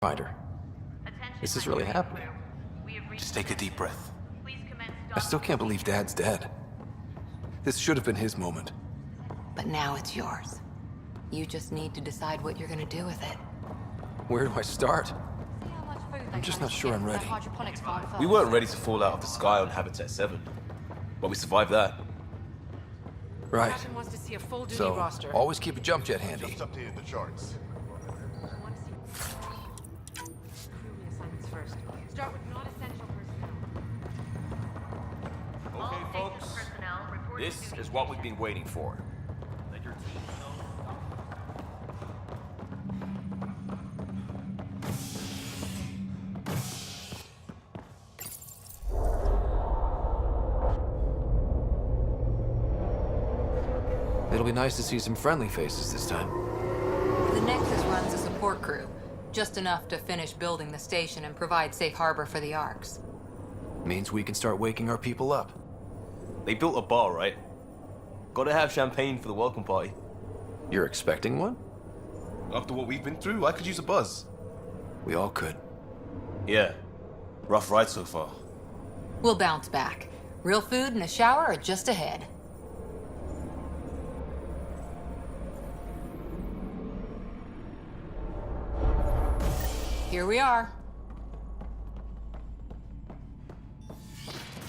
Fighter. This is really happening. Just take a deep breath. I still can't believe Dad's dead. This should have been his moment. But now it's yours. You just need to decide what you're gonna do with it. Where do I start? I'm just not sure I'm ready. We weren't ready to fall out of the sky on Habitat 7, but we survived that. Right. Wants to see a full duty So, roster. always keep a jump jet handy. Just updated the charts. Assignments first. Start with non-essential personnel. Okay, folks. This is what we've been waiting for. Let your team know. It'll be nice to see some friendly faces this time. The Nexus runs a support crew. Just enough to finish building the station and provide safe harbor for the Arks. Means we can start waking our people up. They built a bar, right? Gotta have champagne for the welcome party. You're expecting one? After what we've been through, I could use a buzz. We all could. Yeah. Rough ride so far. We'll bounce back. Real food and a shower are just ahead. Here we are.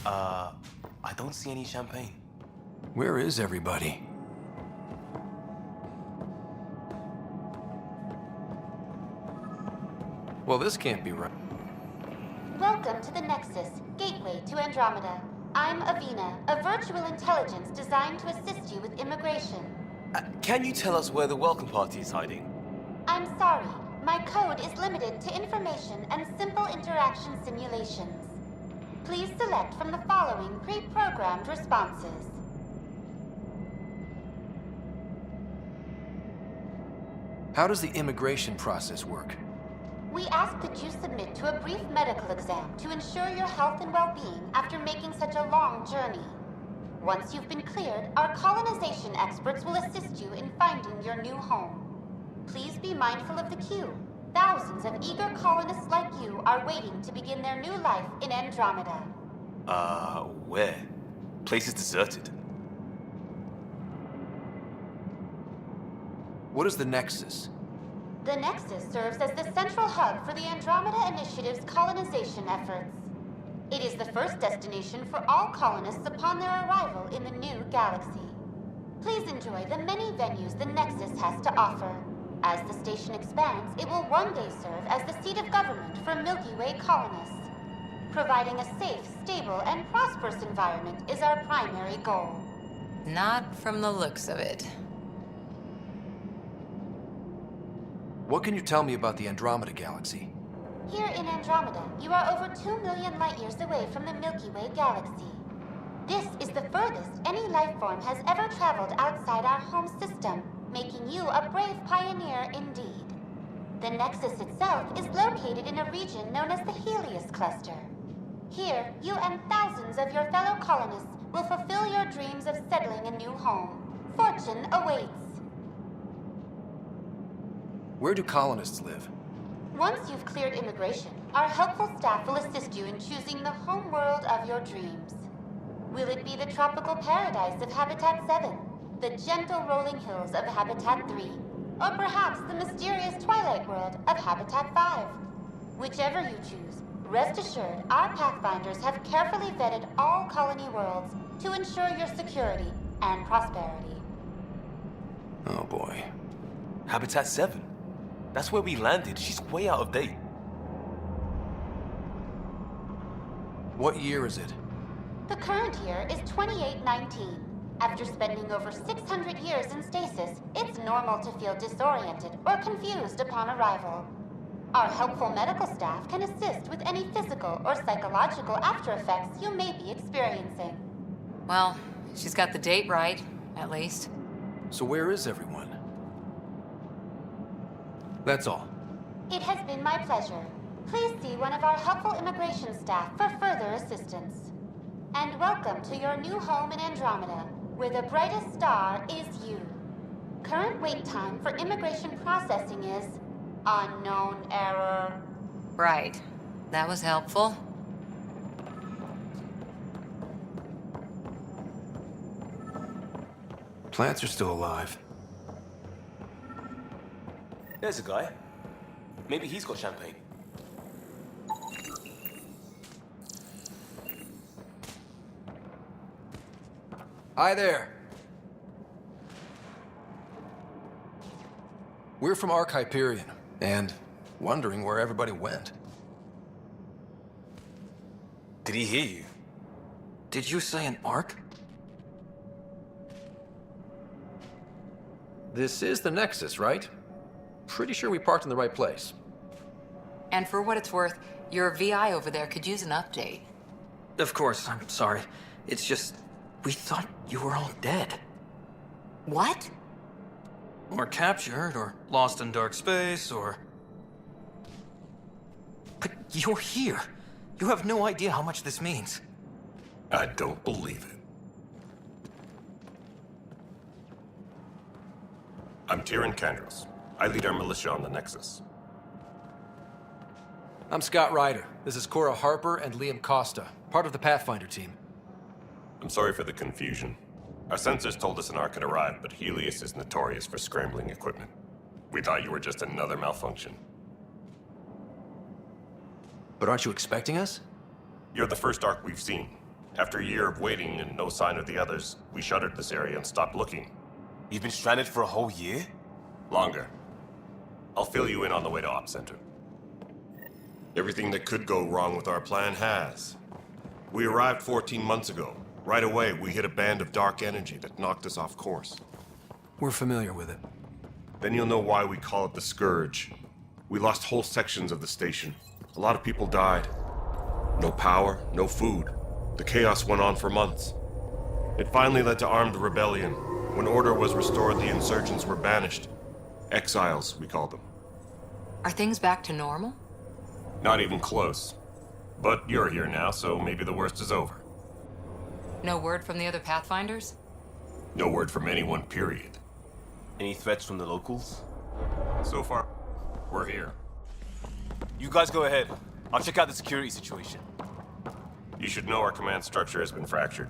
I don't see any champagne. Where is everybody? Well, this can't be right. Welcome to the Nexus, gateway to Andromeda. I'm Avina, a virtual intelligence designed to assist you with immigration. Can you tell us where the welcome party is hiding? I'm sorry, my code is limited to information and simple interaction simulations. Please select from the following pre-programmed responses. How does the immigration process work? We ask that you submit to a brief medical exam to ensure your health and well-being after making such a long journey. Once you've been cleared, our colonization experts will assist you in finding your new home. Please be mindful of the queue. Thousands of eager colonists like you are waiting to begin their new life in Andromeda. Where? Place is deserted. What is the Nexus? The Nexus serves as the central hub for the Andromeda Initiative's colonization efforts. It is the first destination for all colonists upon their arrival in the new galaxy. Please enjoy the many venues the Nexus has to offer. As the station expands, it will one day serve as the seat of government for Milky Way colonists. Providing a safe, stable, and prosperous environment is our primary goal. Not from the looks of it. What can you tell me about the Andromeda galaxy? Here in Andromeda, you are over 2 million light-years away from the Milky Way galaxy. This is the furthest any life form has ever traveled outside our home system, making you a brave pioneer indeed. The Nexus itself is located in a region known as the Helios Cluster. Here, you and thousands of your fellow colonists will fulfill your dreams of settling a new home. Fortune awaits. Where do colonists live? Once you've cleared immigration, our helpful staff will assist you in choosing the home world of your dreams. Will it be the tropical paradise of Habitat 7, the gentle rolling hills of Habitat 3, or perhaps the mysterious twilight world of Habitat 5? Whichever you choose, rest assured our Pathfinders have carefully vetted all colony worlds to ensure your security and prosperity. Oh boy. Habitat 7. That's where we landed. She's way out of date. What year is it? The current year is 2819. After spending over 600 years in stasis, it's normal to feel disoriented or confused upon arrival. Our helpful medical staff can assist with any physical or psychological aftereffects you may be experiencing. Well, she's got the date right, at least. So where is everyone? That's all. It has been my pleasure. Please see one of our helpful immigration staff for further assistance. And welcome to your new home in Andromeda, where the brightest star is you. Current wait time for immigration processing is Unknown error. Right. That was helpful. Plants are still alive. There's a guy. Maybe he's got champagne. Hi there. We're from Ark Hyperion, and wondering where everybody went. Did he hear you? Did you say an Ark? This is the Nexus, right? Pretty sure we parked in the right place. And for what it's worth, your VI over there could use an update. Of course, I'm sorry. It's just, we thought you were all dead. What? Or captured, or lost in dark space, or... But you're here. You have no idea how much this means. I don't believe it. I'm Tyrion Kandros. I lead our militia on the Nexus. I'm Scott Ryder. This is Cora Harper and Liam Costa, part of the Pathfinder team. I'm sorry for the confusion. Our sensors told us an Ark had arrived, but Helios is notorious for scrambling equipment. We thought you were just another malfunction. But aren't you expecting us? You're the first Ark we've seen. After a year of waiting and no sign of the others, we shuttered this area and stopped looking. You've been stranded for a whole year? Longer. I'll fill you in on the way to Op Center. Everything that could go wrong with our plan has. We arrived 14 months ago. Right away, we hit a band of dark energy that knocked us off course. We're familiar with it. Then you'll know why we call it the Scourge. We lost whole sections of the station. A lot of people died. No power, no food. The chaos went on for months. It finally led to armed rebellion. When order was restored, the insurgents were banished. Exiles, we called them. Are things back to normal? Not even close. But you're here now, so maybe the worst is over. No word from the other Pathfinders? No word from anyone, period. Any threats from the locals? So far, we're here. You guys go ahead. I'll check out the security situation. You should know our command structure has been fractured.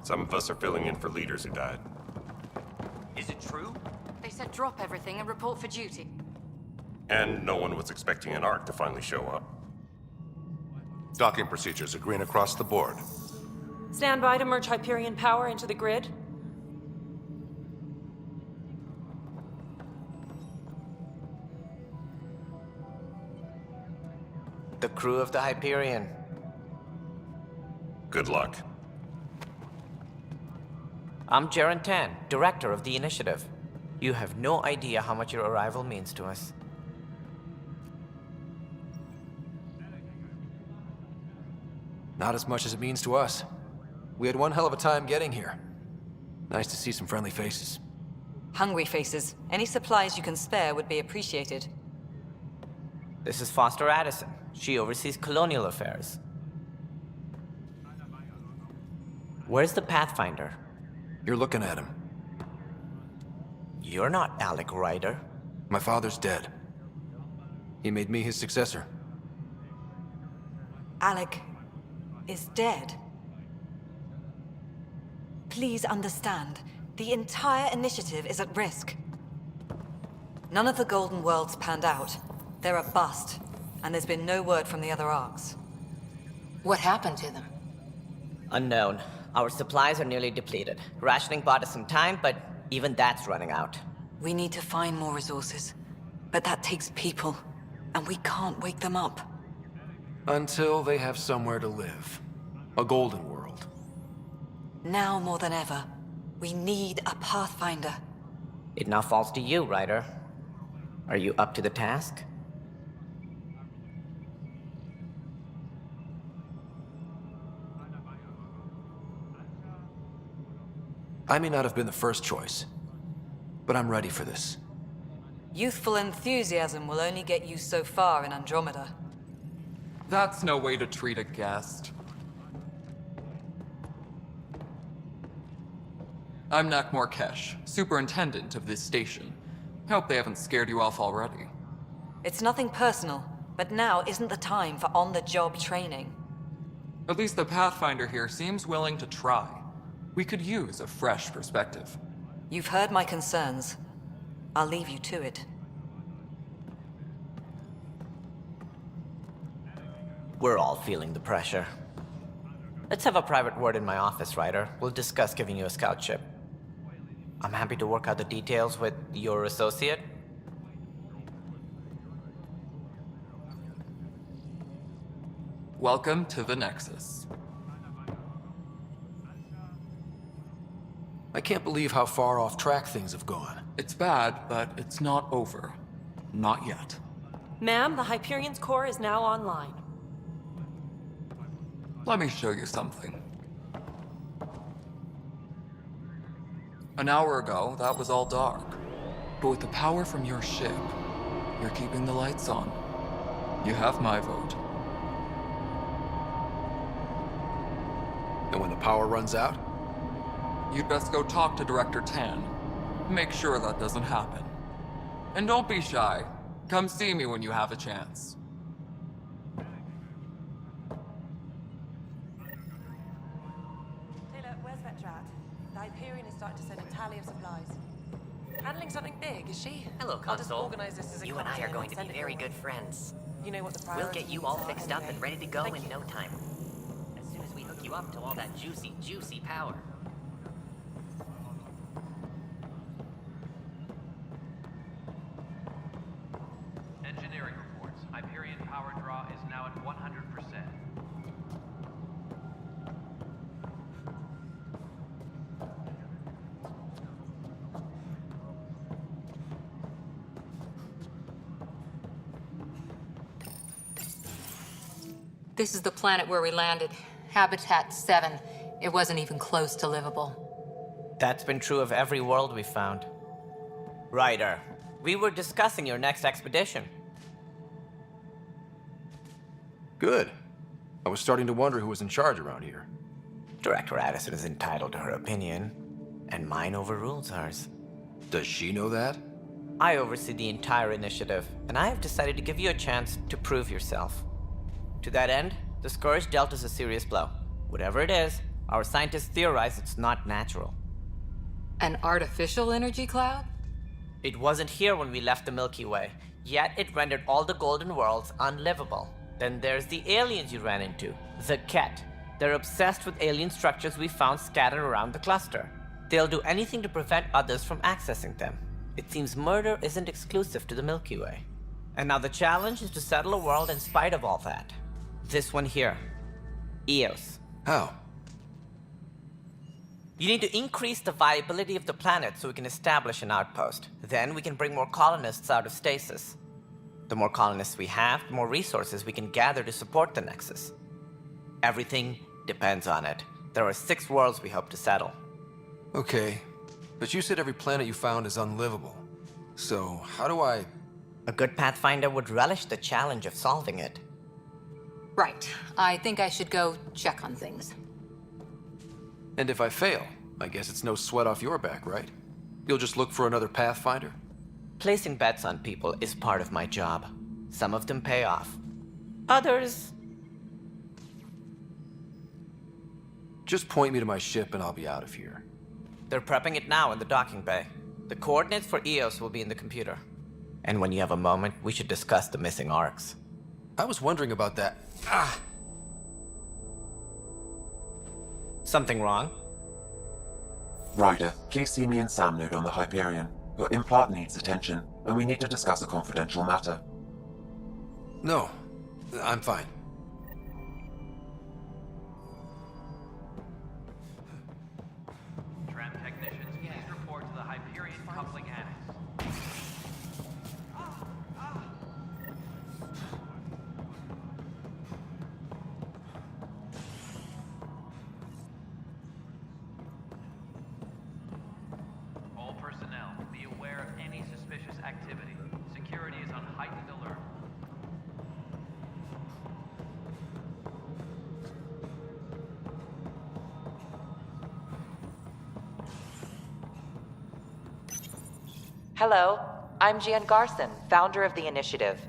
Some of us are filling in for leaders who died. Is it true? They said drop everything and report for duty. And no one was expecting an Ark to finally show up. Docking procedures are green across the board. Stand by to merge Hyperion power into the grid. The crew of the Hyperion. Good luck. I'm Jaren Tan, director of the initiative. You have no idea how much your arrival means to us. Not as much as it means to us. We had one hell of a time getting here. Nice to see some friendly faces. Hungry faces. Any supplies you can spare would be appreciated. This is Foster Addison. She oversees colonial affairs. Where's the Pathfinder? You're looking at him. You're not Alec Ryder. My father's dead. He made me his successor. Alec is dead. Please understand, the entire initiative is at risk. None of the Golden Worlds panned out. They're a bust, and there's been no word from the other arcs. What happened to them? Unknown. Our supplies are nearly depleted. Rationing bought us some time, but even that's running out. We need to find more resources, but that takes people, and we can't wake them up. Until they have somewhere to live. A golden world. Now more than ever, we need a Pathfinder. It now falls to you, Ryder. Are you up to the task? I may not have been the first choice, but I'm ready for this. Youthful enthusiasm will only get you so far in Andromeda. That's no way to treat a guest. I'm Nak Morkesh, superintendent of this station. Hope they haven't scared you off already. It's nothing personal, but now isn't the time for on-the-job training. At least the Pathfinder here seems willing to try. We could use a fresh perspective. You've heard my concerns. I'll leave you to it. We're all feeling the pressure. Let's have a private word in my office, Ryder. We'll discuss giving you a scout ship. I'm happy to work out the details with your associate. Welcome to the Nexus. I can't believe how far off track things have gone. It's bad, but it's not over. Not yet. Ma'am, the Hyperion's core is now online. Let me show you something. An hour ago, that was all dark. But with the power from your ship, you're keeping the lights on. You have my vote. And when the power runs out? You'd best go talk to Director Tan. Make sure that doesn't happen. And don't be shy. Come see me when you have a chance. Taylor, where's Vetrat? The Hyperion is starting to send a tally of supplies. Handling something big, is she? Hello, I'll just Consul. organize this as a You and I are cocktail going to send be it very your way. good friends. You know what the We'll priorities get you all are fixed up anyway. and ready to go Thank in you. no time. As soon as we hook you up to all that juicy, juicy power. Engineering reports. Hyperion power draw is now at 100%. This is the planet where we landed. Habitat 7. It wasn't even close to livable. That's been true of every world we've found. Ryder, we were discussing your next expedition. Good. I was starting to wonder who was in charge around here. Director Addison is entitled to her opinion, and mine overrules hers. Does she know that? I oversee the entire initiative, and I have decided to give you a chance to prove yourself. To that end, the Scourge dealt us a serious blow. Whatever it is, our scientists theorize it's not natural. An artificial energy cloud? It wasn't here when we left the Milky Way, yet it rendered all the Golden Worlds unlivable. Then there's the aliens you ran into, the Ket. They're obsessed with alien structures we found scattered around the cluster. They'll do anything to prevent others from accessing them. It seems murder isn't exclusive to the Milky Way. And now the challenge is to settle a world in spite of all that. This one here. Eos. How? You need to increase the viability of the planet so we can establish an outpost. Then we can bring more colonists out of stasis. The more colonists we have, the more resources we can gather to support the Nexus. Everything depends on it. There are 6 worlds we hope to settle. Okay, but you said every planet you found is unlivable. So, how do I... A good Pathfinder would relish the challenge of solving it. Right. I think I should go check on things. And if I fail, I guess it's no sweat off your back, right? You'll just look for another Pathfinder? Placing bets on people is part of my job. Some of them pay off. Others... Just point me to my ship and I'll be out of here. They're prepping it now in the docking bay. The coordinates for Eos will be in the computer. And when you have a moment, we should discuss the missing arcs. I was wondering about that. Ah! Something wrong? Ryder, please see me and Sam Node on the Hyperion. Your implant needs attention, and we need to discuss a confidential matter. No, I'm fine. Tram technicians, please report to the Hyperion coupling annex. All personnel, be aware of any suspicious activity. Security is on heightened alert. Hello. I'm Gian Garson, founder of the initiative.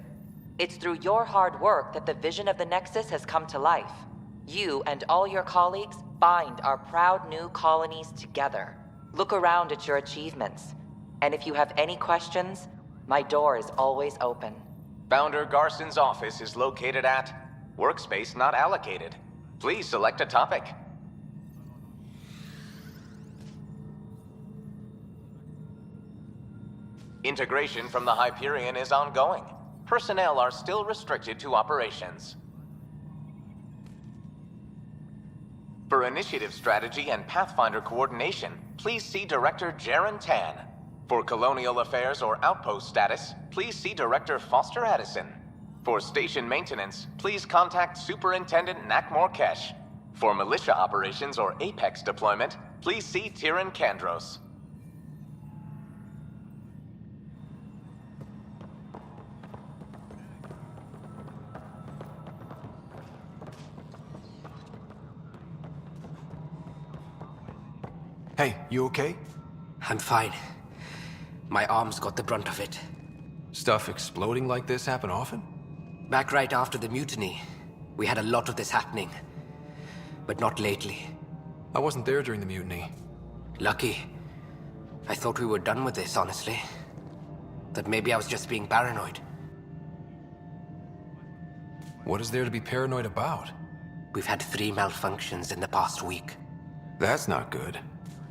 It's through your hard work that the vision of the Nexus has come to life. You and all your colleagues bind our proud new colonies together. Look around at your achievements. And if you have any questions, my door is always open. Founder Garson's office is located at Workspace Not Allocated. Please select a topic. Integration from the Hyperion is ongoing. Personnel are still restricted to operations. For initiative strategy and Pathfinder coordination, please see Director Jaren Tan. For colonial affairs or outpost status, please see Director Foster Addison. For station maintenance, please contact Superintendent Nakmor Kesh. For militia operations or Apex deployment, please see Tyran Kandros. Hey, you okay? I'm fine. My arms got the brunt of it. Stuff exploding like this happen often? Back right after the mutiny, we had a lot of this happening. But not lately. I wasn't there during the mutiny. Lucky. I thought we were done with this, honestly. That maybe I was just being paranoid. What is there to be paranoid about? We've had 3 malfunctions in the past week. That's not good.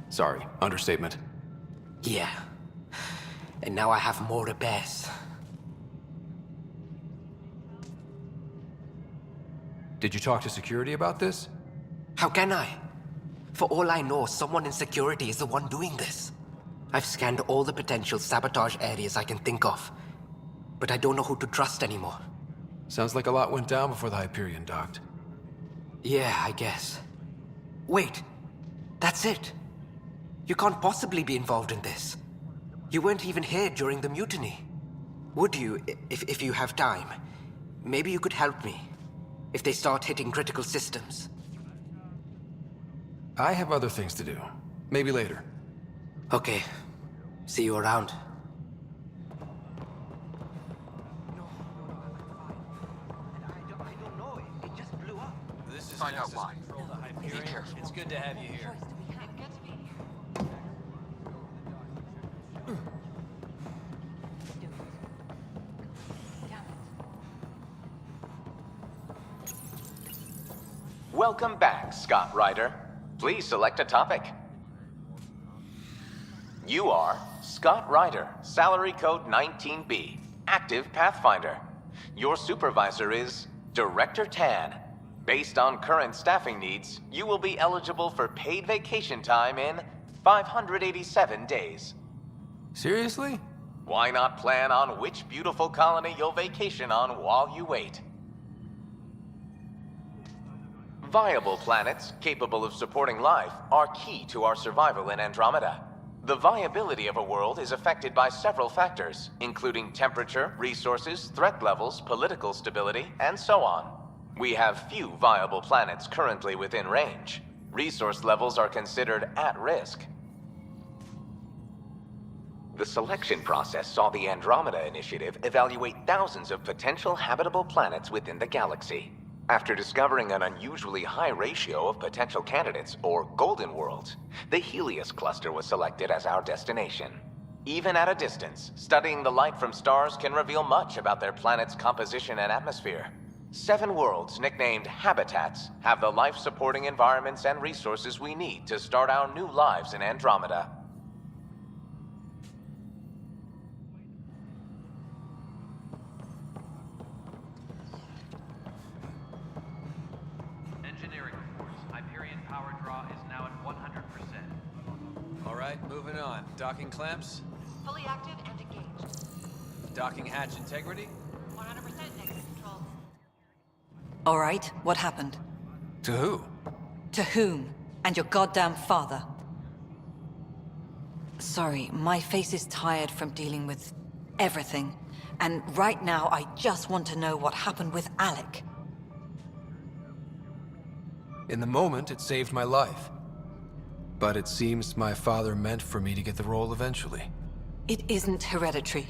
Sorry, understatement. Yeah. And now I have more repairs. Did you talk to security about this? How can I? For all I know, someone in security is the one doing this. I've scanned all the potential sabotage areas I can think of, but I don't know who to trust anymore. Sounds like a lot went down before the Hyperion docked. Yeah, I guess. Wait, that's it. You can't possibly be involved in this. You weren't even here during the mutiny. Would you, if you have time? Maybe you could help me, if they start hitting critical systems. I have other things to do. Maybe later. Okay. See you around. This is Find out why. Be careful. It's good to have you here. Welcome back, Scott Ryder. Please select a topic. You are Scott Ryder, salary code 19B, active Pathfinder. Your supervisor is Director Tan. Based on current staffing needs, you will be eligible for paid vacation time in 587 days. Seriously? Why not plan on which beautiful colony you'll vacation on while you wait? Viable planets capable of supporting life are key to our survival in Andromeda. The viability of a world is affected by several factors, including temperature, resources, threat levels, political stability, and so on. We have few viable planets currently within range. Resource levels are considered at risk. The selection process saw the Andromeda Initiative evaluate thousands of potential habitable planets within the galaxy. After discovering an unusually high ratio of potential candidates, or golden worlds, the Helios cluster was selected as our destination. Even at a distance, studying the light from stars can reveal much about their planet's composition and atmosphere. 7 worlds, nicknamed habitats, have the life-supporting environments and resources we need to start our new lives in Andromeda. Engineering reports. Hyperion power draw is now at 100%. All right, moving on. Docking clamps? Fully active and engaged. Docking hatch integrity? 100% negative control. All right, what happened? To who? To whom? And your goddamn father. Sorry, my face is tired from dealing with everything. And right now, I just want to know what happened with Alec. In the moment, it saved my life. But it seems my father meant for me to get the role eventually. It isn't hereditary.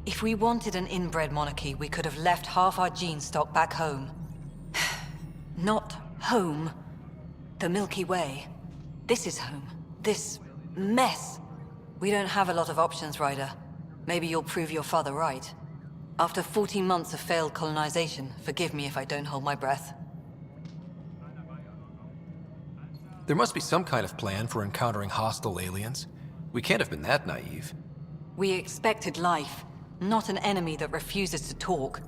If we wanted an inbred monarchy, we could have left half our gene stock back home. Not home. The Milky Way. This is home. This mess. We don't have a lot of options, Ryder. Maybe you'll prove your father right. After 14 months of failed colonization, forgive me if I don't hold my breath. There must be some kind of plan for encountering hostile aliens. We can't have been that naive. We expected life, not an enemy that refuses to talk.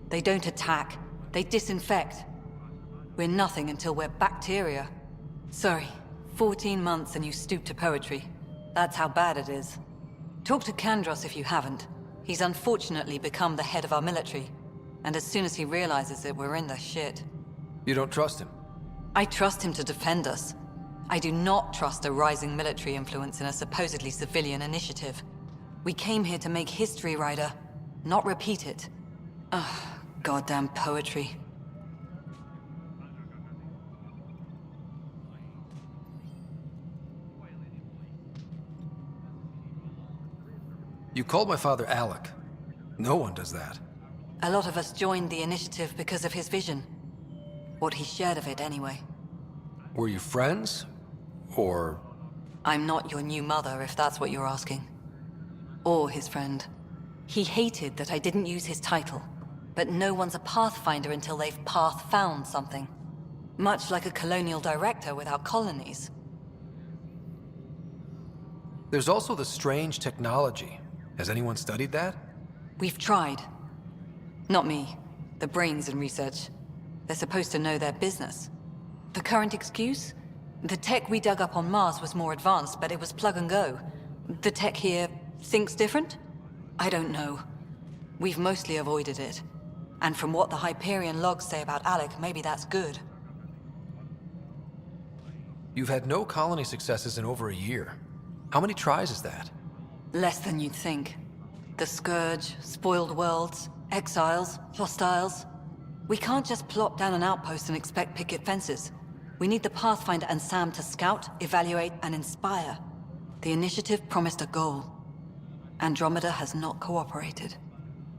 They don't attack, they disinfect. We're nothing until we're bacteria. Sorry, 14 months and you stoop to poetry. That's how bad it is. Talk to Kandros if you haven't. He's unfortunately become the head of our military. And as soon as he realizes it, we're in the shit. You don't trust him? I trust him to defend us. I do not trust a rising military influence in a supposedly civilian initiative. We came here to make history, Ryder, not repeat it. Ugh, goddamn poetry. You called my father Alec. No one does that. A lot of us joined the initiative because of his vision. What he shared of it, anyway. Were you friends? Or... I'm not your new mother, if that's what you're asking. Or his friend. He hated that I didn't use his title. But no one's a pathfinder until they've path-found something. Much like a colonial director without colonies. There's also the strange technology. Has anyone studied that? We've tried. Not me. The brains in research. They're supposed to know their business. The current excuse? The tech we dug up on Mars was more advanced, but it was plug and go. The tech here thinks different? I don't know. We've mostly avoided it. And from what the Hyperion logs say about Alec, maybe that's good. You've had no colony successes in over a year. How many tries is that? Less than you'd think. The Scourge, spoiled worlds, exiles, hostiles. We can't just plop down an outpost and expect picket fences. We need the Pathfinder and Sam to scout, evaluate, and inspire. The initiative promised a goal. Andromeda has not cooperated.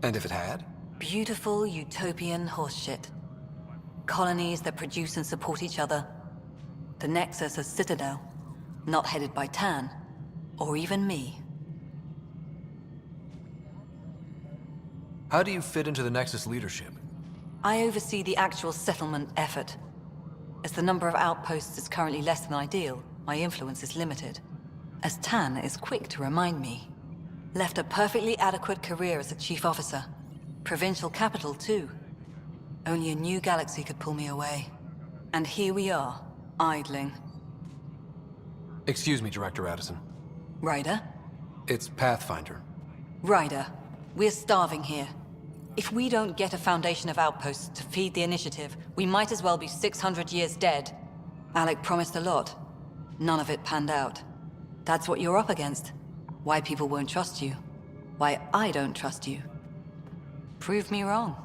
And if it had? Beautiful utopian horseshit. Colonies that produce and support each other. The Nexus a citadel, not headed by Tan, or even me. How do you fit into the Nexus leadership? I oversee the actual settlement effort. As the number of outposts is currently less than ideal, my influence is limited. As Tan is quick to remind me. Left a perfectly adequate career as a chief officer. Provincial capital, too. Only a new galaxy could pull me away. And here we are, idling. Excuse me, Director Addison. Ryder? It's Pathfinder. Ryder, we're starving here. If we don't get a foundation of outposts to feed the initiative, we might as well be 600 years dead. Alec promised a lot. None of it panned out. That's what you're up against. Why people won't trust you. Why I don't trust you. Prove me wrong.